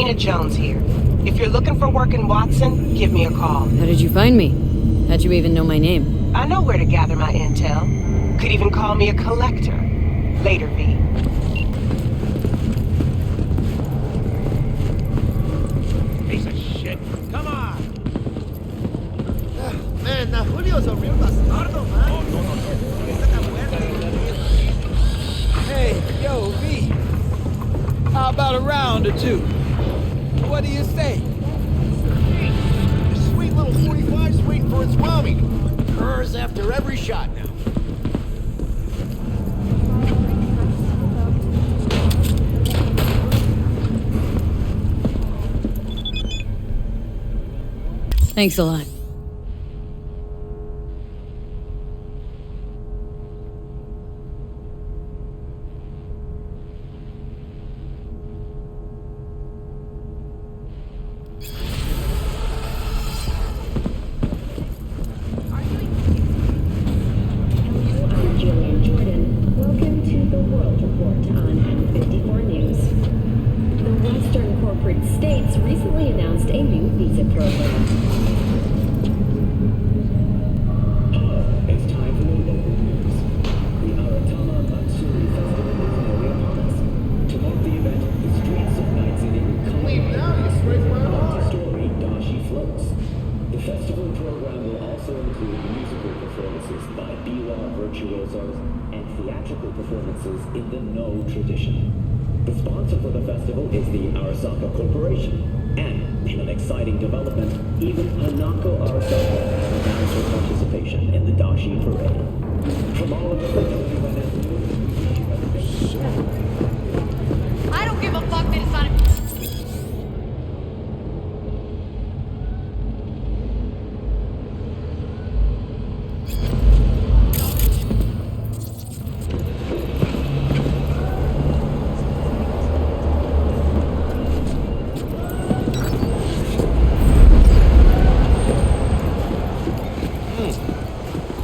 Lena Jones here. If you're looking for work in Watson, give me a call. How did you find me? How'd you even know my name? I know where to gather my intel. Could even call me a collector. Later, V. Piece of shit. Come on! Man, Julio's a real bastardo, man. Oh, no. Hey, yo, V. How about a round or two? What do you say? This sweet little 45's waiting for its mommy. Hers after every shot now. Thanks a lot. States recently announced a new visa program. It's time for the local news. The Aratama Matsuri Festival is nearly upon us. To mark the event, the streets of Night City will come story Dashi floats. The festival program will also include musical performances by biwa virtuosos and theatrical performances in the No tradition. The sponsor for the festival is the Arasaka Corporation, and in an exciting development, even Hanako Arasaka has announced her participation in the Dashi Parade. From all of the I don't give a fuck that it's not a...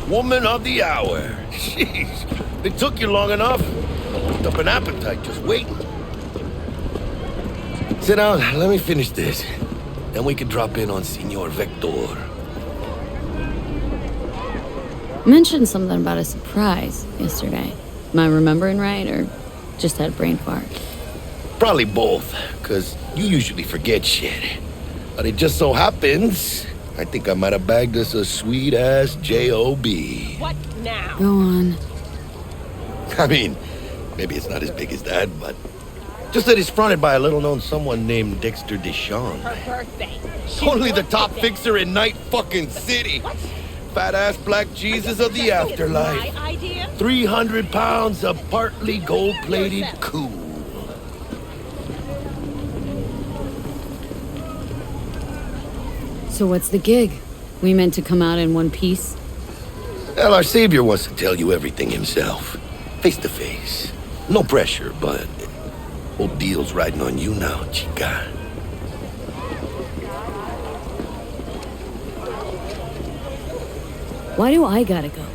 Woman of the hour. Jeez, it took you long enough. Worked up an appetite just waiting. Sit down, let me finish this. Then we can drop in on Senor Vector. Mentioned something about a surprise yesterday. Am I remembering right, or just had a brain fart? Probably both, because you usually forget shit. But it just so happens, I think I might have bagged us a sweet-ass J.O.B. What now? Go on. I mean, maybe it's not as big as that, but just that it's fronted by a little-known someone named Dexter Deshawn. Her birthday. Only the top fixer in Night fucking City. What? Fat-ass black Jesus of the afterlife. My idea? 300 pounds of partly gold-plated cool. So what's the gig? We meant to come out in one piece? Well, our savior wants to tell you everything himself. Face to face. No pressure, but whole deal's riding on you now, chica. Why do I gotta go?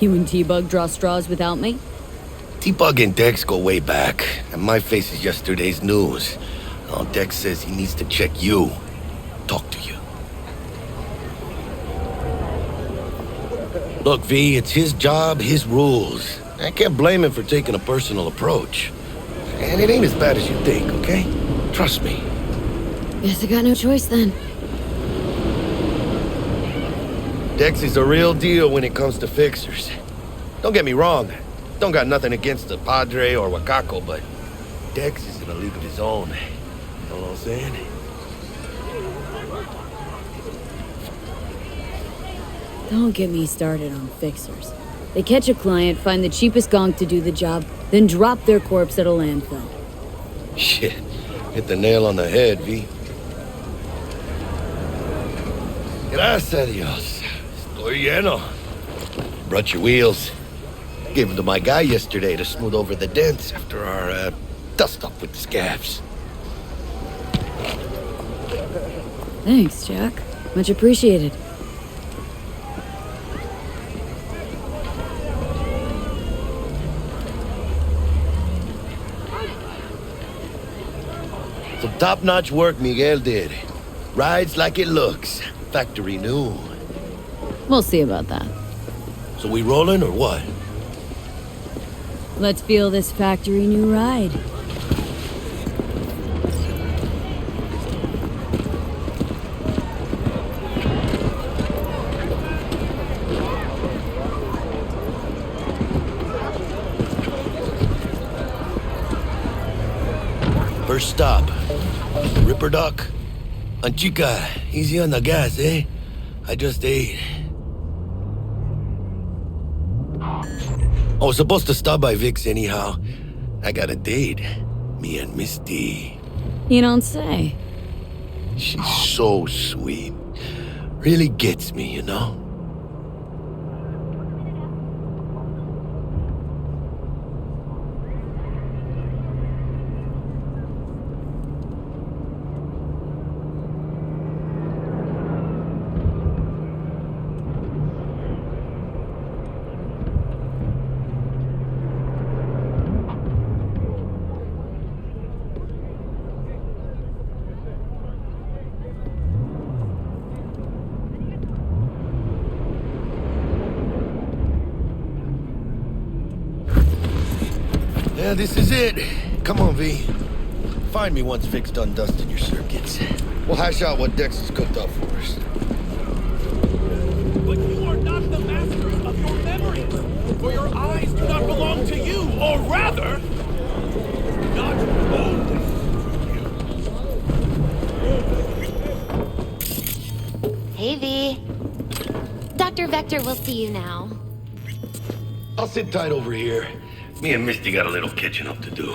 You and T-Bug draw straws without me? T-Bug and Dex go way back, and my face is yesterday's news. Oh, Dex says he needs to check you. Talk to you. Look, V, it's his job, his rules. I can't blame him for taking a personal approach. And it ain't as bad as you think, okay? Trust me. Guess I got no choice then. Dex is a real deal when it comes to fixers. Don't get me wrong. Don't got nothing against the Padre or Wakako, but Dex is in a league of his own. You know what I'm saying? Don't get me started on fixers. They catch a client, find the cheapest gonk to do the job, then drop their corpse at a landfill. Shit. Hit the nail on the head, V. Gracias a Dios. Estoy lleno. Brought your wheels. Gave them to my guy yesterday to smooth over the dents after our dust-up with the scabs. Thanks, Jack. Much appreciated. Top-notch work Miguel did. Rides like it looks. Factory new. We'll see about that. So we rolling or what? Let's feel this factory new ride. First stop. Ripper Duck. Anchica, easy on the gas, eh? I just ate. I was supposed to stop by Vic's anyhow. I got a date. Me and Misty. You don't say. She's so sweet. Really gets me, you know? Yeah, this is it. Come on, V. Find me once Vic's done dusting your circuits. We'll hash out what Dex has cooked up for us. But you are not the master of your memories, for your eyes do not belong to you, or rather, not only Hey, V. Dr. Vector will see you now. I'll sit tight over here. Me and Misty got a little catching up to do.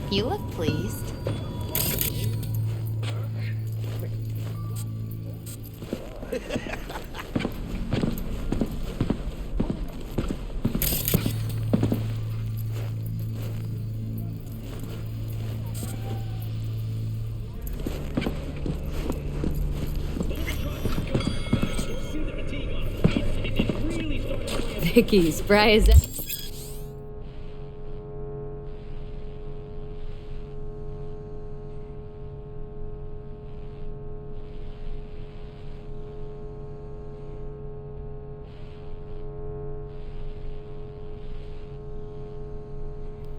You look pleased. Vicky, spry as that.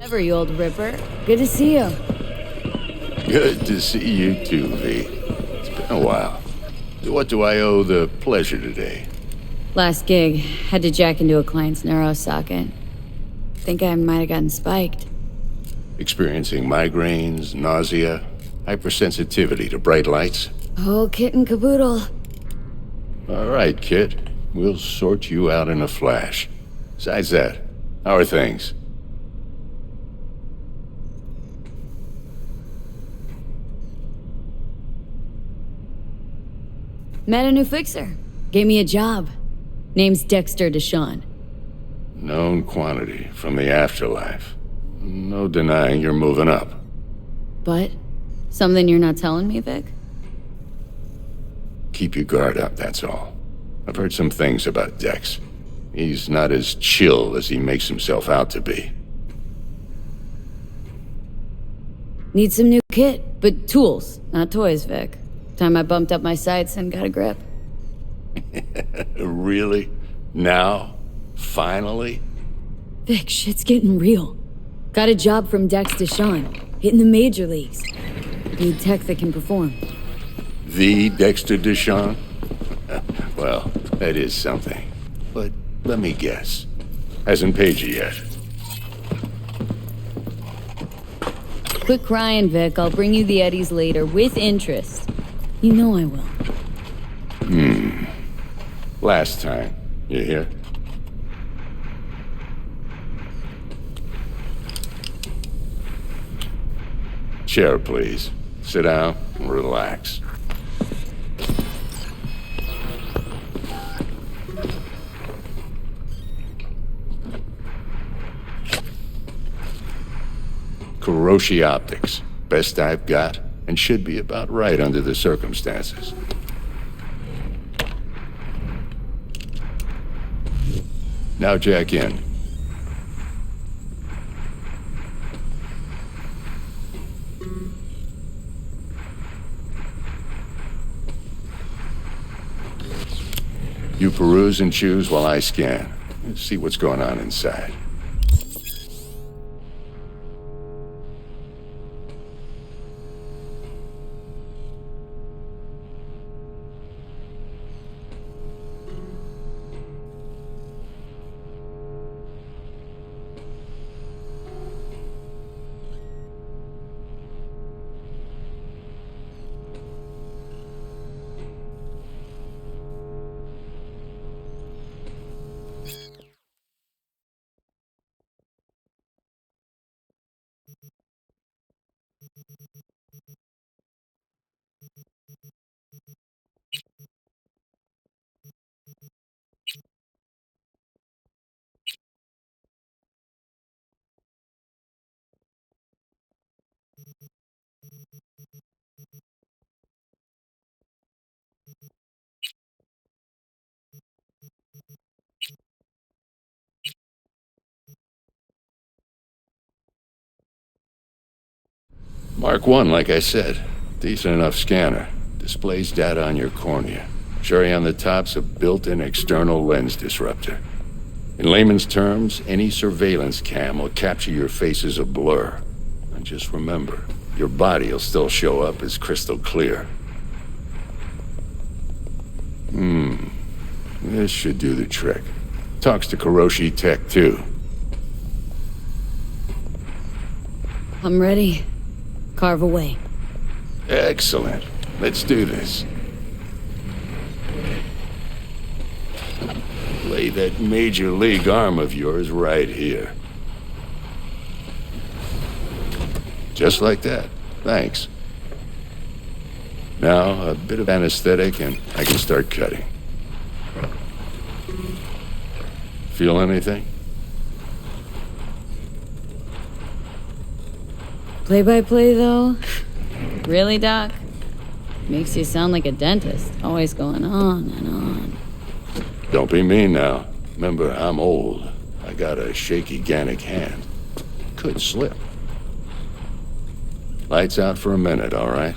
Ever, you old ripper. Good to see you. Good to see you too, V. It's been a while. What do I owe the pleasure today? Last gig, had to jack into a client's neuro socket. Think I might have gotten spiked. Experiencing migraines, nausea, hypersensitivity to bright lights? Oh, kit and caboodle. All right, kid. We'll sort you out in a flash. Besides that, how are things? Met a new fixer. Gave me a job. Name's Dexter Deshawn. Known quantity from the afterlife. No denying you're moving up. But? Something you're not telling me, Vic? Keep your guard up, that's all. I've heard some things about Dex. He's not as chill as he makes himself out to be. Need some new kit, but tools, not toys, Vic. Time I bumped up my sights and got a grip. Really? Now? Finally? Vic, shit's getting real. Got a job from Dex Deshawn, hitting the major leagues. Need tech that can perform. The Dexter Deshawn? Well, that is something. But let me guess. Hasn't paid you yet. Quit crying, Vic. I'll bring you the Eddies later, with interest. You know I will. Last time. You hear? Chair, please. Sit down and relax. Kuroshi Optics. Best I've got, and should be about right under the circumstances. Now jack in. You peruse and choose while I scan. Let's see what's going on inside. Mark 1, like I said. Decent enough scanner. Displays data on your cornea. Cherry on the top's a built-in external lens disruptor. In layman's terms, any surveillance cam will capture your face as a blur. And just remember, your body will still show up as crystal clear. This should do the trick. Talks to Kuroshi Tech, too. I'm ready. Carve away. Excellent. Let's do this. Lay that major league arm of yours right here. Just like that. Thanks. Now, a bit of anesthetic and I can start cutting. Feel anything? Play-by-play, though? Really, Doc? Makes you sound like a dentist, always going on and on. Don't be mean now. Remember, I'm old. I got a shaky Gannic hand. Could slip. Lights out for a minute, all right?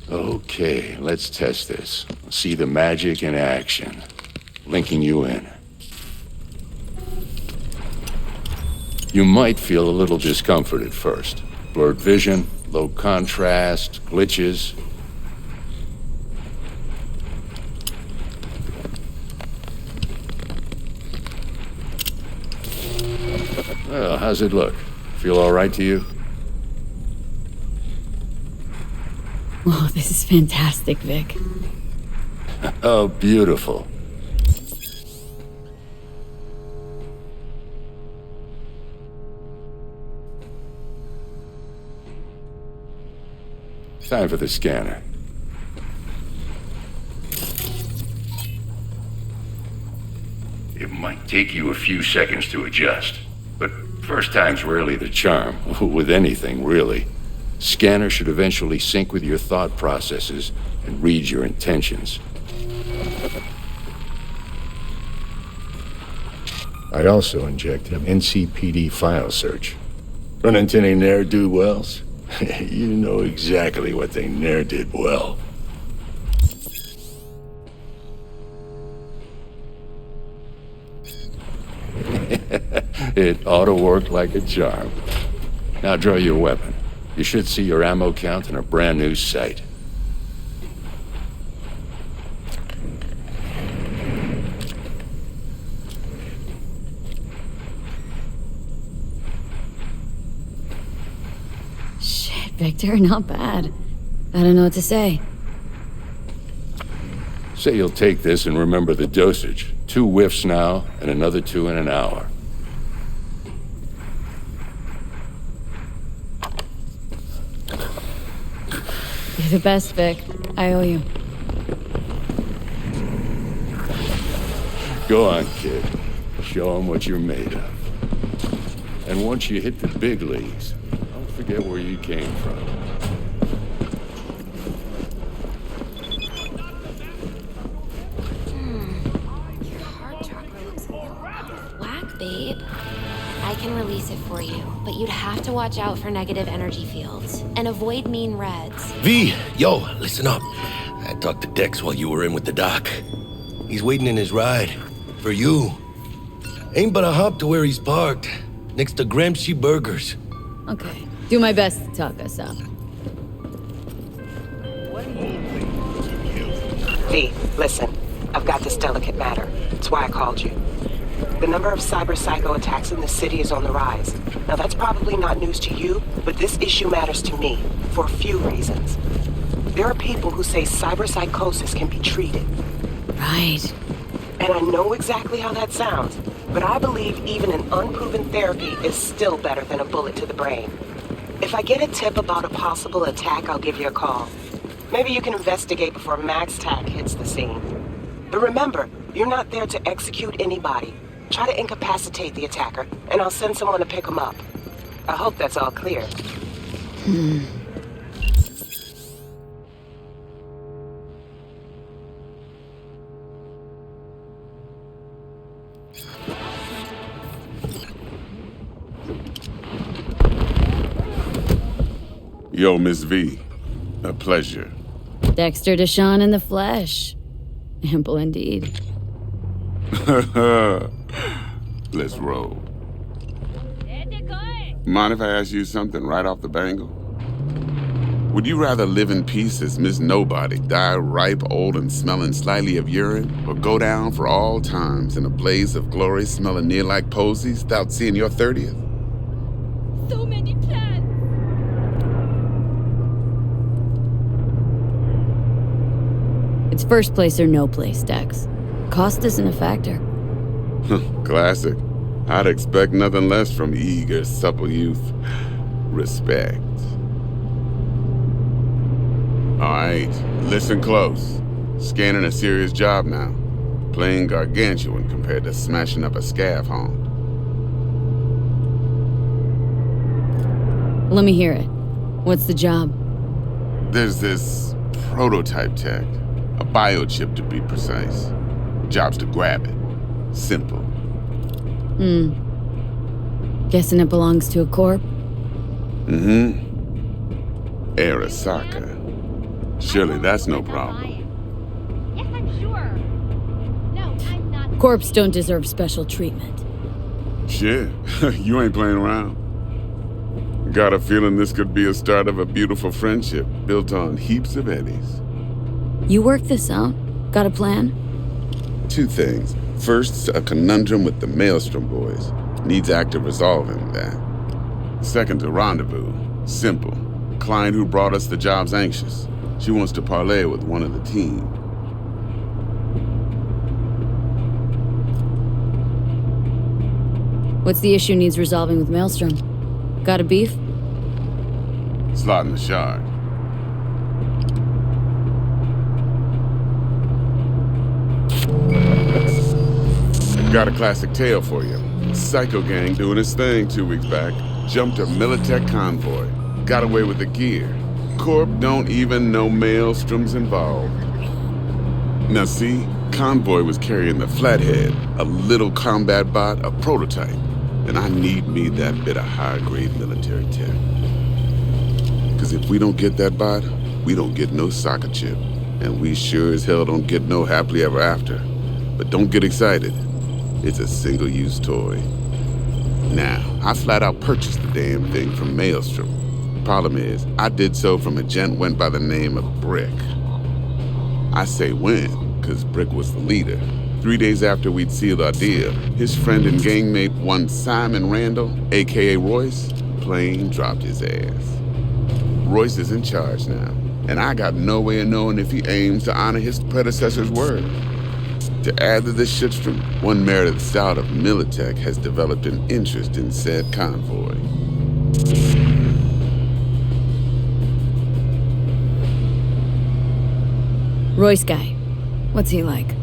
Okay, let's test this. See the magic in action. Linking you in. You might feel a little discomfort at first. Blurred vision, low contrast, glitches. Well, how's it look? Feel all right to you? Oh, this is fantastic, Vic. Oh, beautiful. Time for the scanner. It might take you a few seconds to adjust, but first time's rarely the charm, with anything, really. Scanner should eventually sync with your thought processes and read your intentions. I also injected an NCPD file search. Run into any ne'er-do-wells? You know exactly what they ne'er did well. It ought to work like a charm. Now draw your weapon. You should see your ammo count in a brand new sight. Shit, Victor, not bad. I don't know what to say. Say you'll take this and remember the dosage. 2 whiffs now, and another 2 in an hour. You're the best, Vic. I owe you. Go on, kid. Show them what you're made of. And once you hit the big leagues, don't forget where you came from. for you, but you'd have to watch out for negative energy fields and avoid mean reds. V, yo, listen up. I talked to Dex while you were in with the doc. He's waiting in his ride. For you. Ain't but a hop to where he's parked. Next to Gramsci Burgers. Okay. Do my best to talk us up. V, listen. I've got this delicate matter. That's why I called you. The number of cyber psycho attacks in the city is on the rise. Now that's probably not news to you, but this issue matters to me for a few reasons. There are people who say cyber psychosis can be treated. Right. And I know exactly how that sounds, but I believe even an unproven therapy is still better than a bullet to the brain. If I get a tip about a possible attack, I'll give you a call. Maybe you can investigate before Max Tack hits the scene. But remember, you're not there to execute anybody. Try to incapacitate the attacker, and I'll send someone to pick him up. I hope that's all clear. Yo, Miss V. A pleasure. Dexter Deshawn in the flesh. Ample indeed. Let's roll. Mind if I ask you something right off the bangle? Would you rather live in peace as Miss Nobody, die ripe, old, and smelling slightly of urine, or go down for all times in a blaze of glory smelling near like posies without seeing your 30th? So many plans. It's first place or no place, Dex. Cost isn't a factor. Classic. I'd expect nothing less from eager, supple youth. Respect. All right, listen close. Scanning a serious job now. Playing gargantuan compared to smashing up a scav home. Let me hear it. What's the job? There's this prototype tech. A biochip, to be precise. Job's to grab it. Simple. Guessing it belongs to a corp? Arasaka. Surely that's no problem. Yes, I'm sure. No, I'm not. Corps don't deserve special treatment. Shit, you ain't playing around. Got a feeling this could be a start of a beautiful friendship built on heaps of eddies. You work this out? Got a plan? Two things. First, a conundrum with the Maelstrom boys. Needs active resolving that. Second, a rendezvous. Simple. Client who brought us the job's anxious. She wants to parlay with one of the team. What's the issue needs resolving with Maelstrom? Got a beef? Slot in the shard. Got a classic tale for you. Psycho gang doing his thing 2 weeks back. Jumped a Militech convoy. Got away with the gear. Corp don't even know Maelstrom's involved. Now see, convoy was carrying the Flathead, a little combat bot, a prototype. And I need me that bit of high-grade military tech. Cause if we don't get that bot, we don't get no soccer chip. And we sure as hell don't get no happily ever after. But don't get excited. It's a single-use toy. Now, I flat out purchased the damn thing from Maelstrom. Problem is, I did so from a gent went by the name of Brick. I say when, cause Brick was the leader. 3 days after we'd sealed our deal, his friend and gangmate, one Simon Randall, aka Royce, plain dropped his ass. Royce is in charge now, and I got no way of knowing if he aims to honor his predecessor's word. To add to this shitstrom, one Meredith Stout of Militech has developed an interest in said convoy. Royce guy. What's he like?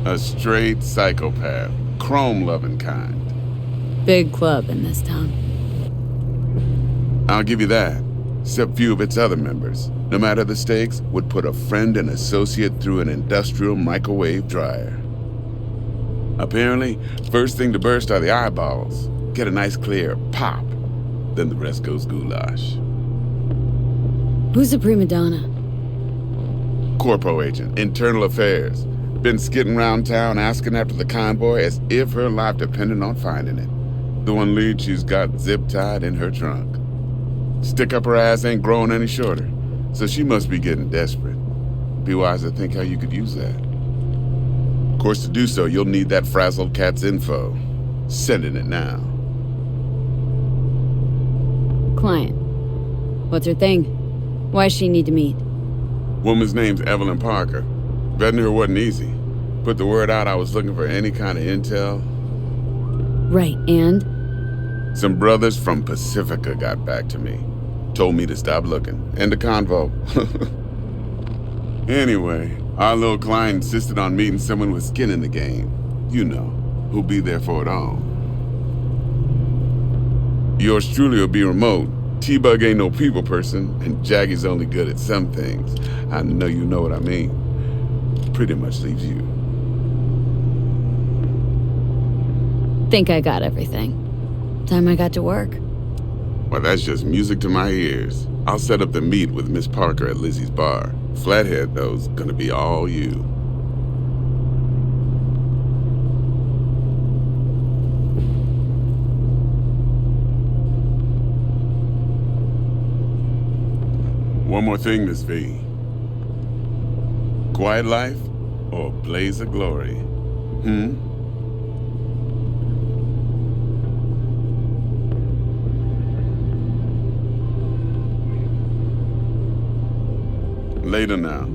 A straight psychopath, chrome-loving kind. Big club in this town. I'll give you that, except few of its other members, no matter the stakes, would put a friend and associate through an industrial microwave dryer. Apparently, first thing to burst are the eyeballs. get a nice clear pop. Then the rest goes goulash. Who's the prima donna? Corpo agent, internal affairs. Been skidding around town asking after the convoy as if her life depended on finding it. The one lead she's got zip-tied in her trunk. Stick up her ass ain't growing any shorter, so she must be getting desperate. Be wise to think how you could use that. Of course, to do so, you'll need that frazzled cat's info. Sending it now. Client. What's her thing? Why does she need to meet? Woman's name's Evelyn Parker. Vetting her wasn't easy. Put the word out I was looking for any kind of intel. Right, and? Some brothers from Pacifica got back to me. Told me to stop looking. End of convo. Anyway, our little client insisted on meeting someone with skin in the game. You know, who'll be there for it all. Yours truly will be remote. T-Bug ain't no people person, and Jaggy's only good at some things. I know you know what I mean. Pretty much leaves you. Think I got everything. Time I got to work. Well, that's just music to my ears. I'll set up the meet with Miss Parker at Lizzie's bar. Flathead, though's gonna be all you. One more thing, Miss V. Quiet life or blaze of glory? Later now.